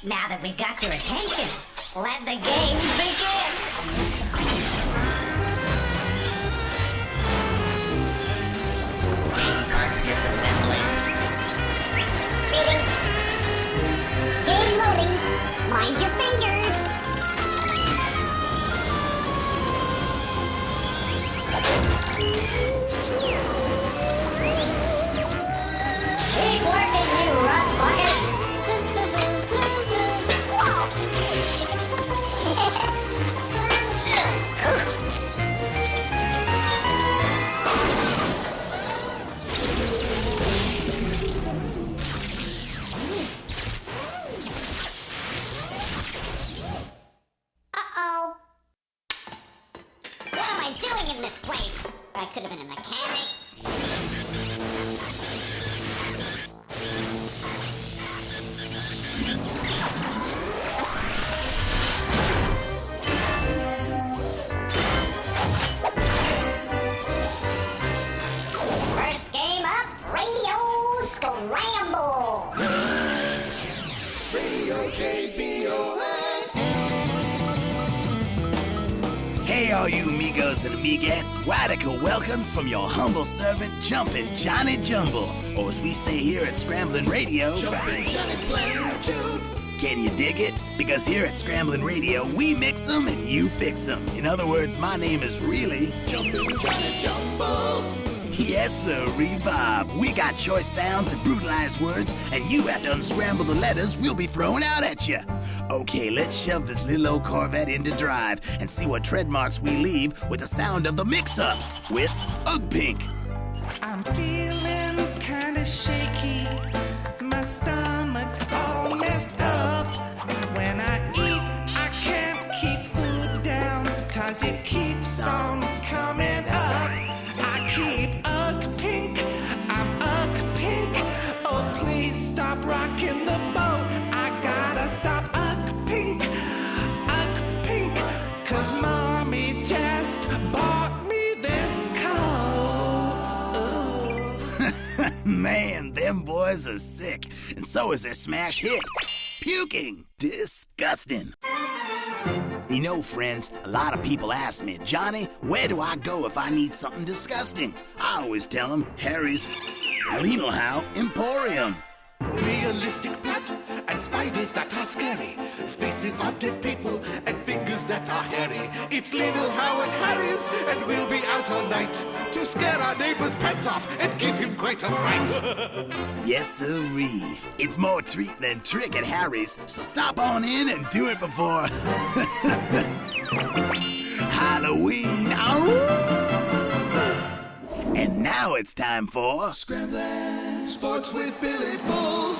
Now that we've got your attention, let the games begin! Game cartridges assembling. Greetings. Game loading. Mind your fingers. Keep working, you rust buckets. Uh-oh. What am I doing in this place? I could have been a mechanic. First game up, Radio Scramble. Radio KBOX. Hey, all you amigos and amigettes, radical welcomes from your humble servant, Jumpin' Johnny Jumble, or as we say here at Scramblin' Radio, Jumpin' Johnny Blend Tune. Can you dig it? Because here at Scramblin' Radio, we mix 'em and you fix 'em. In other words, my name is really Jumpin' Johnny Jumble. Yes, sir, Bob. We got choice sounds and brutalized words, and you have to unscramble the letters we'll be throwing out at you. Okay, let's shove this little old Corvette into drive and see what tread marks we leave with the sound of the mix-ups with Ugg Pink. I'm feeling kinda shaky. My stomach's all messed up. When I eat, I can't keep food down, 'cause it keeps on coming up. I keep Ugg Pink, I'm Ugg Pink. Oh, please stop rocking the boat. I gotta stop Ugg Pink, 'cause mommy just bought me this coat. Ooh. Man, them boys are sick. And so is their smash hit, Puking. Disgusting. You know, friends, a lot of people ask me, Johnny, where do I go if I need something disgusting? I always tell them, Harry's Legal How Emporium. Realistic plot and spiders that are scary. Faces of dead people and fingers that are hairy. It's Little How at Harry's, and we'll be out all night to scare our neighbor's pets off and give him quite a fright. Yes, sirree. It's more treat than trick at Harry's, so stop on in and do it before Halloween. And now it's time for Scrambling Sports with Billy Bull.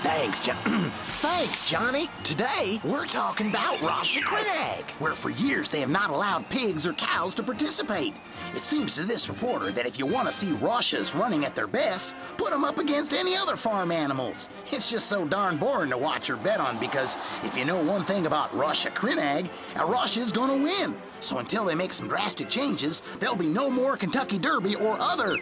Thanks, Johnny. Today, we're talking about Rosh Hashanah, where for years they have not allowed pigs or cows to participate. It seems to this reporter that if you want to see Roshas running at their best, put them up against any other farm animals. It's just so darn boring to watch or bet on, because if you know one thing about Rosh Hashanah, a Rosh is going to win. So until they make some drastic changes, there'll be no more Kentucky Derby or other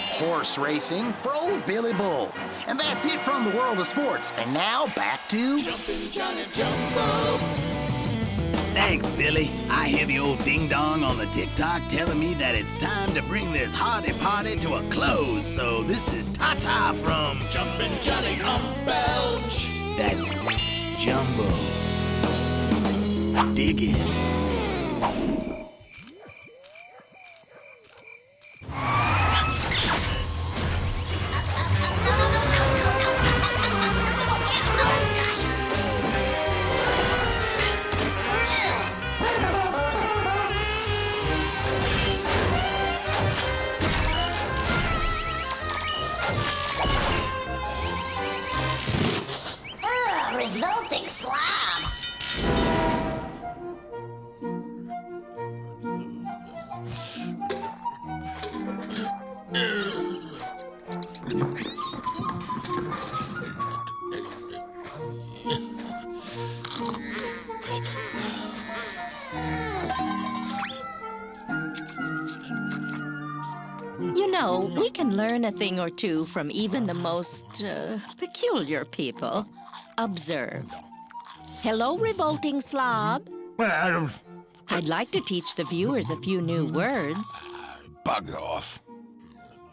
horse racing for old Billy Bull. And that's it from the world of sports. And now back to Jumpin' Johnny Jumbo. Thanks, Billy. I hear the old ding-dong on the TikTok telling me that it's time to bring this hardy party to a close. So this is Ta-Ta from Jumpin' Johnny Belch. That's Jumbo. Dig it. Revolting slob! You know, we can learn a thing or two from even the most peculiar people. Observe. Hello, Revolting Slob. I'd like to teach the viewers a few new words. Bug off.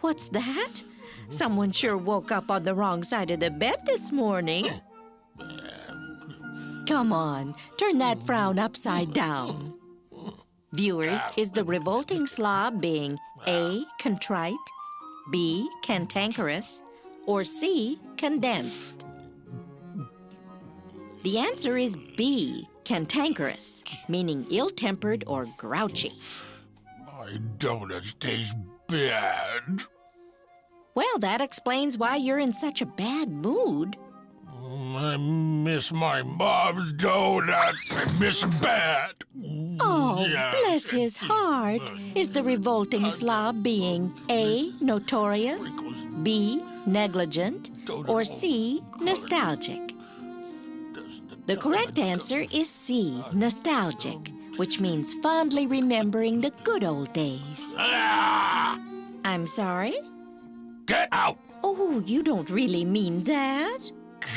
What's that? Someone sure woke up on the wrong side of the bed this morning. Come on, turn that frown upside down. Viewers, is the Revolting Slob being A, contrite, B, cantankerous, or C, condensed? The answer is B, cantankerous, meaning ill-tempered or grouchy. My donuts taste bad. Well, that explains why you're in such a bad mood. I miss my mom's donuts. I miss them bad. Oh, bless his heart. Is the Revolting Slob being A, notorious, B, negligent, or C, nostalgic? The correct answer is C, nostalgic, which means fondly remembering the good old days. I'm sorry? Get out! Oh, you don't really mean that.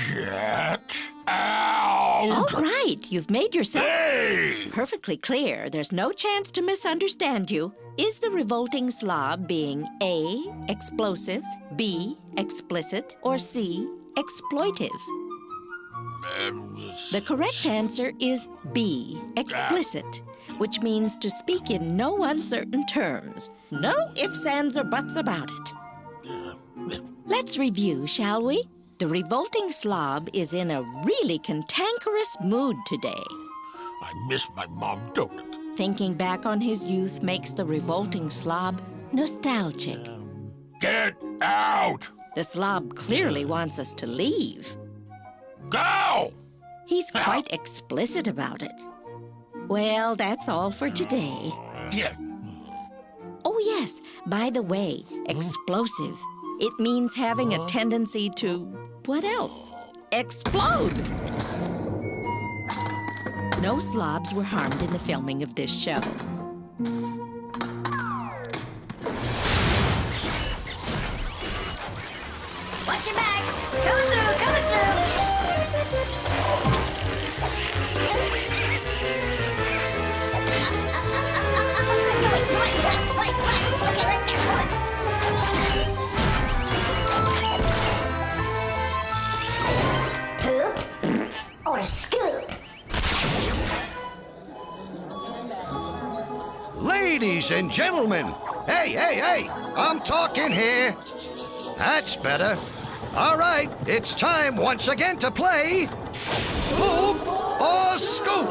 Get out! All right, you've made yourself Hey! perfectly clear. There's no chance to misunderstand you. Is the Revolting Slob being A, explosive, B, explicit, or C, exploitive? The correct answer is B, explicit, which means to speak in no uncertain terms. No ifs, ands, or buts about it. Let's review, shall we? The Revolting Slob is in a really cantankerous mood today. I miss my mom's donuts. Thinking back on his youth makes the Revolting Slob nostalgic. Get out! The slob clearly wants us to leave. Go! He's quite explicit about it. Well, that's all for today. Yeah. Oh, yes, by the way, explosive. It means having a tendency to, what else? Explode! No slobs were harmed in the filming of this show. Watch your backs. Coming through, coming through. Right. Okay, right there, hold it. Poop or scoop? Ladies and gentlemen, hey, I'm talking here. That's better. All right, it's time once again to play Poop or Scoop.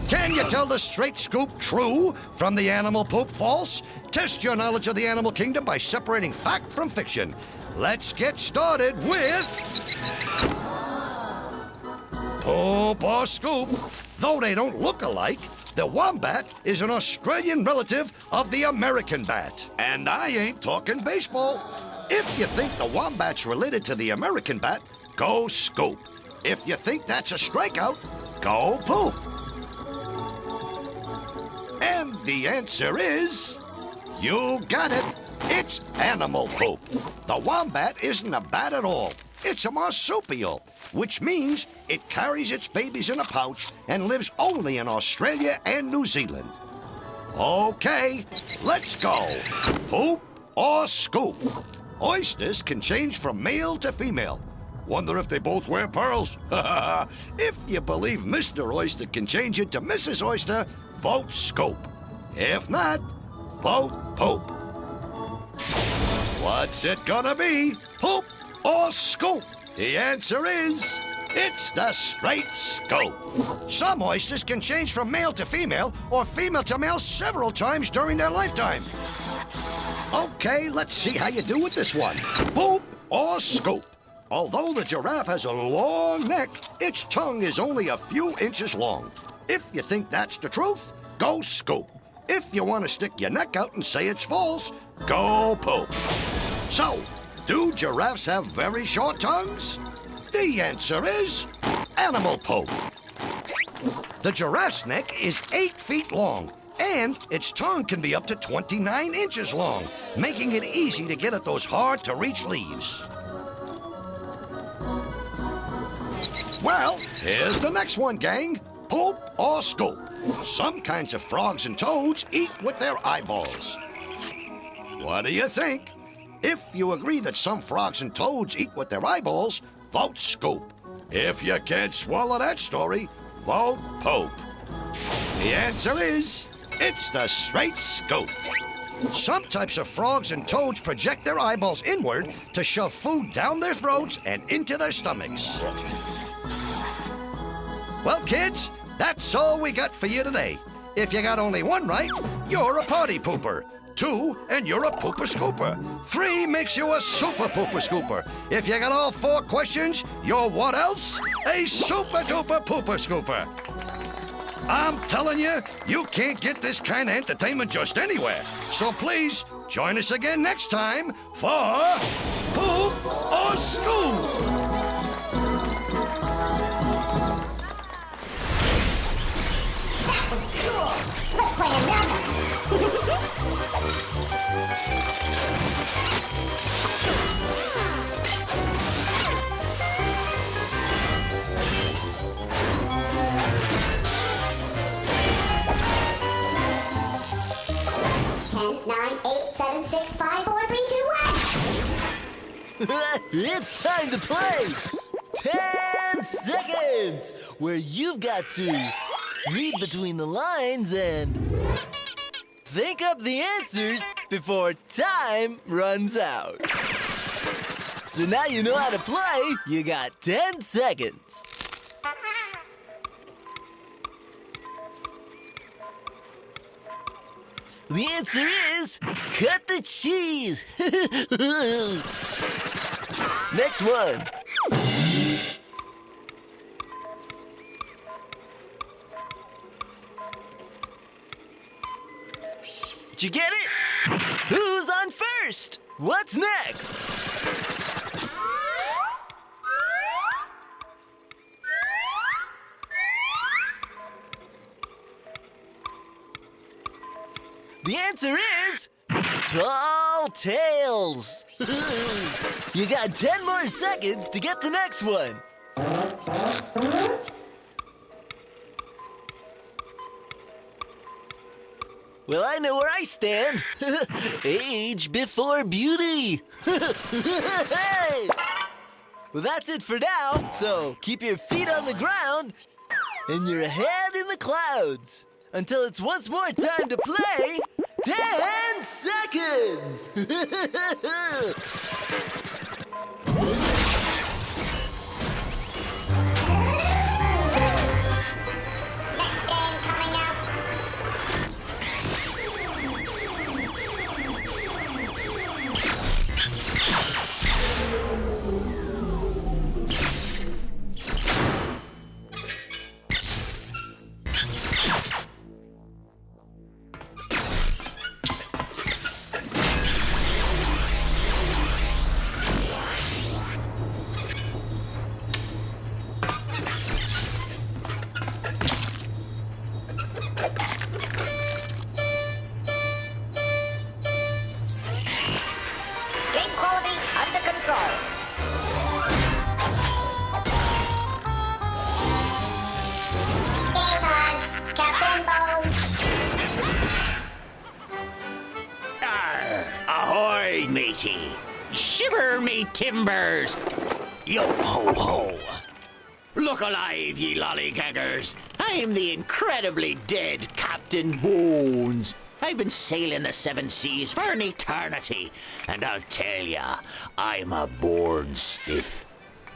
Can you tell the straight scoop true from the animal poop false? Test your knowledge of the animal kingdom by separating fact from fiction. Let's get started with Poop or Scoop. Though they don't look alike, the wombat is an Australian relative of the American bat. And I ain't talking baseball. If you think the wombat's related to the American bat, go scoop. If you think that's a strikeout, go poop. And the answer is, you got it. It's animal poop. The wombat isn't a bat at all. It's a marsupial, which means it carries its babies in a pouch and lives only in Australia and New Zealand. Okay, let's go. Poop or scoop? Oysters can change from male to female. Wonder if they both wear pearls. If you believe Mr. Oyster can change it to Mrs. Oyster, vote scoop. If not, vote poop. What's it gonna be? Poop or scoop? The answer is, it's the straight scoop. Some oysters can change from male to female or female to male several times during their lifetime. Okay, let's see how you do with this one. Poop or scoop? Although the giraffe has a long neck, its tongue is only a few inches long. If you think that's the truth, go scoop. If you want to stick your neck out and say it's false, go poop. So, do giraffes have very short tongues? The answer is animal poop. The giraffe's neck is 8 feet long, and its tongue can be up to 29 inches long, making it easy to get at those hard-to-reach leaves. Well, Here's the next one, gang. Poop or scoop? Some kinds of frogs and toads eat with their eyeballs. What do you think? If you agree that some frogs and toads eat with their eyeballs, vote scoop. If you can't swallow that story, vote poop. The answer is, it's the straight scoop. Some types of frogs and toads project their eyeballs inward to shove food down their throats and into their stomachs. Well, kids, that's all we got for you today. If you got only one right, you're a party pooper. 2, and you're a pooper scooper. 3 makes you a super pooper scooper. If you got all 4 questions, you're what else? A super duper pooper scooper. I'm telling you, you can't get this kind of entertainment just anywhere. So please, join us again next time for Poop or Scoop. That was cool. Let's play another. 10, 9, 8, 7, 6, 5, 4, 3, 2, 1. It's time to play 10 seconds, where you've got to read between the lines and think up the answers before time runs out. So now you know how to play. You got 10 seconds. The answer is cut the cheese. Next one. Did you get it? Who's on first? What's next? The answer is tall tales. You got 10 more seconds to get the next one. Well, I know where I stand. Age before beauty. Hey! Well, that's it for now. So keep your feet on the ground and your head in the clouds until it's once more time to play 10 seconds. Next game coming up. Game quality under control. Game on, Captain Bones. Ahoy, matey! Shiver me timbers! Yo ho ho! Look alive, ye lollygaggers! I'm the incredibly dead Captain Bones. I've been sailing the 7 seas for an eternity, and I'll tell ya, I'm a bored stiff.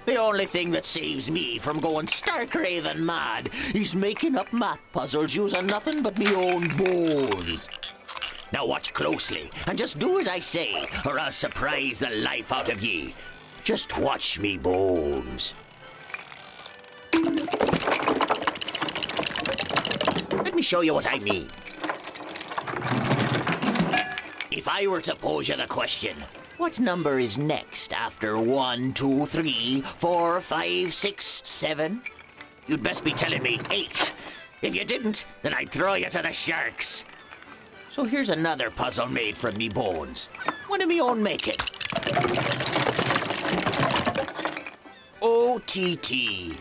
The only thing that saves me from going stark raving mad is making up math puzzles using nothing but me own bones. Now watch closely, and just do as I say, or I'll surprise the life out of ye. Just watch me bones. Let me show you what I mean. If I were to pose you the question, what number is next after 1, 2, 3, 4, 5, 6, 7? You'd best be telling me 8. If you didn't, then I'd throw you to the sharks. So here's another puzzle made from me bones. One of me own making. OTTFFS.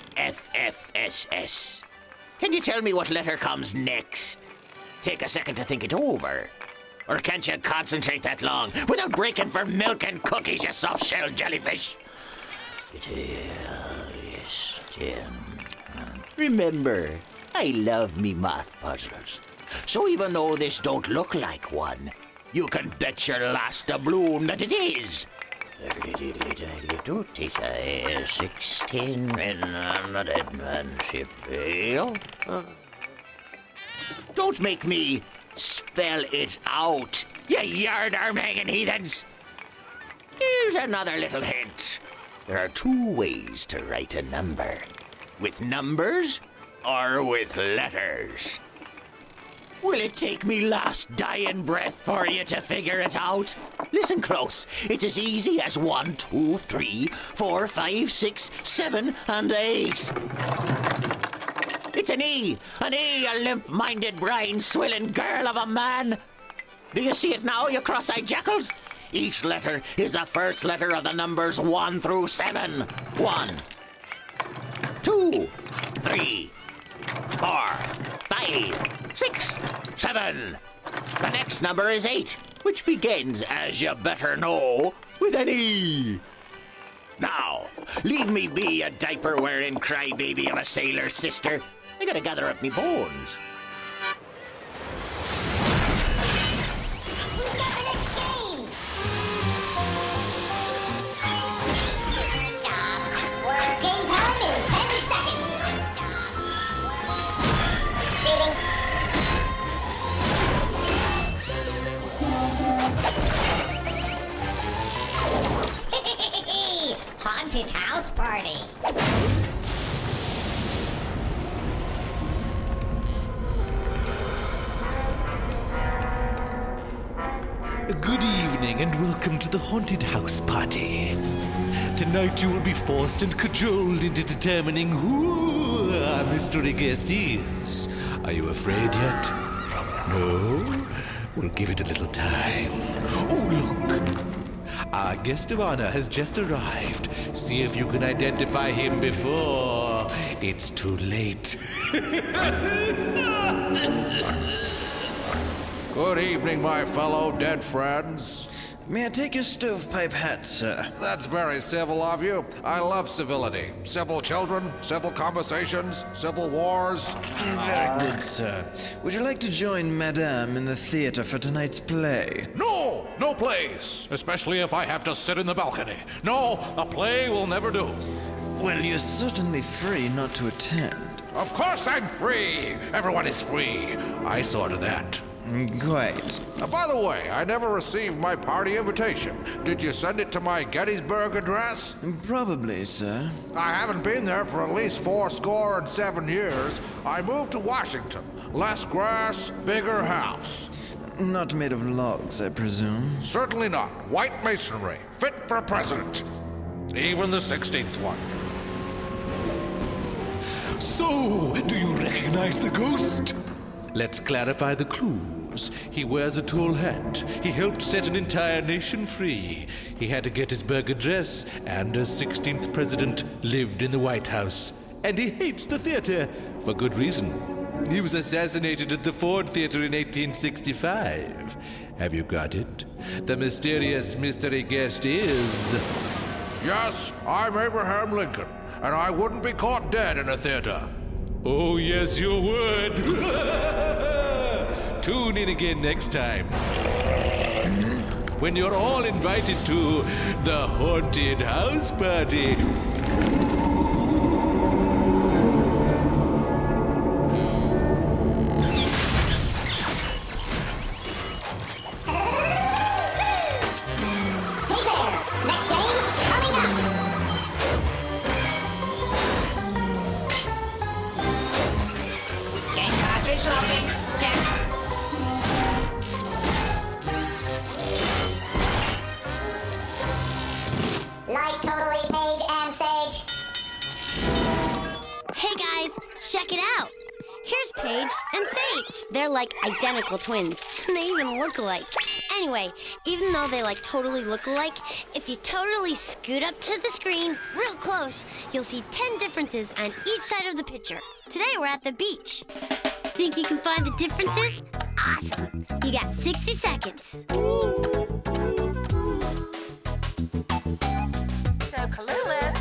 SS. Can you tell me what letter comes next? Take a second to think it over. Or can't you concentrate that long without breaking for milk and cookies, you soft-shelled jellyfish? It is 10. Remember, I love me math puzzles. So even though this don't look like one, you can bet your last doubloon that it is. 16 Don't make me spell it out, you yard-arm-hanging heathens. Here's another little hint. There are two ways to write a number. With numbers or with letters. Will it take me last dying breath for you to figure it out? Listen close. It's as easy as 1, 2, 3, 4, 5, 6, 7, and 8. It's an E, you limp-minded, brine-swilling girl of a man. Do you see it now, you cross-eyed jackals? Each letter is the first letter of the numbers 1 through 7. 1, 2, 3, 4, 5, 6, 7. The next number is 8, which begins, as you better know, with an E. Now, leave me be, you diaper-wearing crybaby of a sailor sister. I gotta gather up me bones. Who's got the next game? Job. Game time in 10 seconds. Job. Greetings. Haunted house party. Good evening and welcome to the haunted house party. Tonight you will be forced and cajoled into determining who our mystery guest is. Are you afraid yet? No? We'll give it a little time. Oh, look! Our guest of honor has just arrived. See if you can identify him before it's too late. Good evening, my fellow dead friends. May I take your stovepipe hat, sir? That's very civil of you. I love civility. Civil children, civil conversations, civil wars. Very good, sir. Would you like to join Madame in the theater for tonight's play? No! No plays! Especially if I have to sit in the balcony. No, a play will never do. Well, you're certainly free not to attend. Of course I'm free! Everyone is free. I saw to that. Quite. By the way, I never received my party invitation. Did you send it to my Gettysburg address? Probably, sir. I haven't been there for at least 47 years. I moved to Washington. Less grass, bigger house. Not made of logs, I presume. Certainly not. White masonry. Fit for a president. Even the 16th one. So, do you recognize the ghost? Let's clarify the clues. He wears a tall hat. He helped set an entire nation free. He had a Gettysburg address, and as 16th president lived in the White House. And he hates the theater, for good reason. He was assassinated at the Ford Theater in 1865. Have you got it? The mysterious mystery guest is... Yes, I'm Abraham Lincoln, and I wouldn't be caught dead in a theater. Oh, yes, you would. Tune in again next time, when you're all invited to the haunted house party. Like totally Paige and Sage. Hey guys, check it out. Here's Paige and Sage. They're like identical twins. They even look alike. Anyway, even though they totally look alike, if you totally scoot up to the screen real close, you'll see 10 differences on each side of the picture. Today we're at the beach. Think you can find the differences? Awesome. You got 60 seconds. So clueless.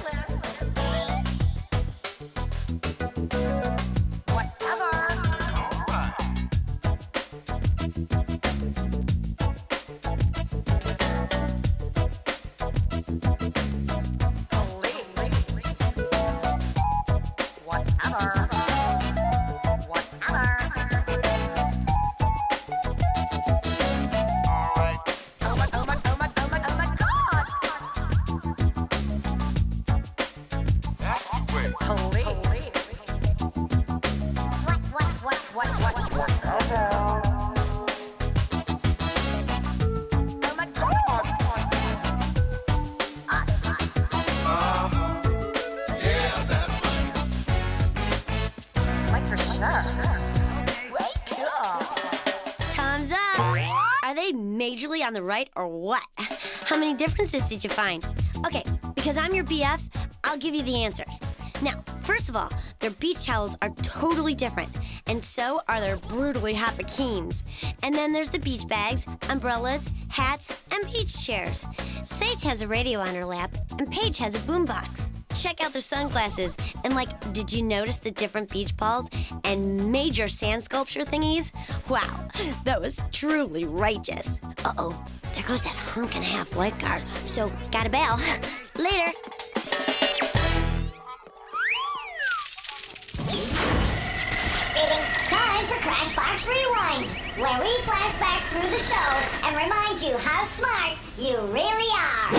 Time's up. Are they majorly on the right or what? How many differences did you find? Okay, because I'm your BF, I'll give you the answers. Now, first of all, their beach towels are totally different, and so are their brutally hot bikinis. And then there's the beach bags, umbrellas, hats, and beach chairs. Sage has a radio on her lap, and Paige has a boombox. Check out their sunglasses, and did you notice the different beach balls and major sand sculpture thingies? Wow, that was truly righteous. Uh-oh, there goes that hunk-and-a-half lifeguard, so gotta bail. Later. Greetings. Time for Crashbox Rewind, where we flash back through the show and remind you how smart you really are.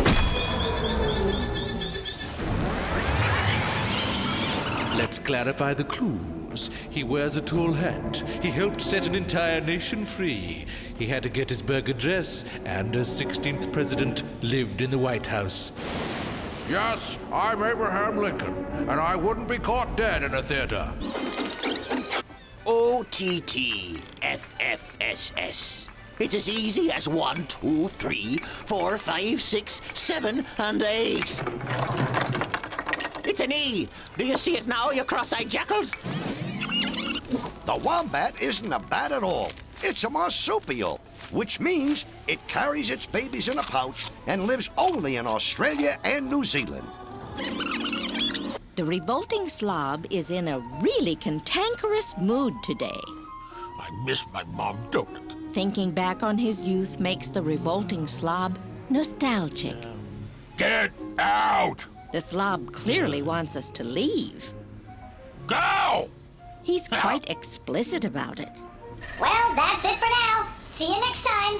Let's clarify the clues. He wears a tall hat. He helped set an entire nation free. He had to get his burger dress, and as 16th president, lived in the White House. Yes, I'm Abraham Lincoln, and I wouldn't be caught dead in a theater. OTT FFSS. It's as easy as 1, 2, 3, 4, 5, 6, 7, and 8. It's an E. Do you see it now, you cross-eyed jackals? The wombat isn't a bat at all. It's a marsupial, which means it carries its babies in a pouch and lives only in Australia and New Zealand. The revolting slob is in a really cantankerous mood today. I miss my mom, don't it? Thinking back on his youth makes the revolting slob nostalgic. Get out! The slob clearly wants us to leave. Go! He's quite explicit about it. Well, that's it for now. See you next time.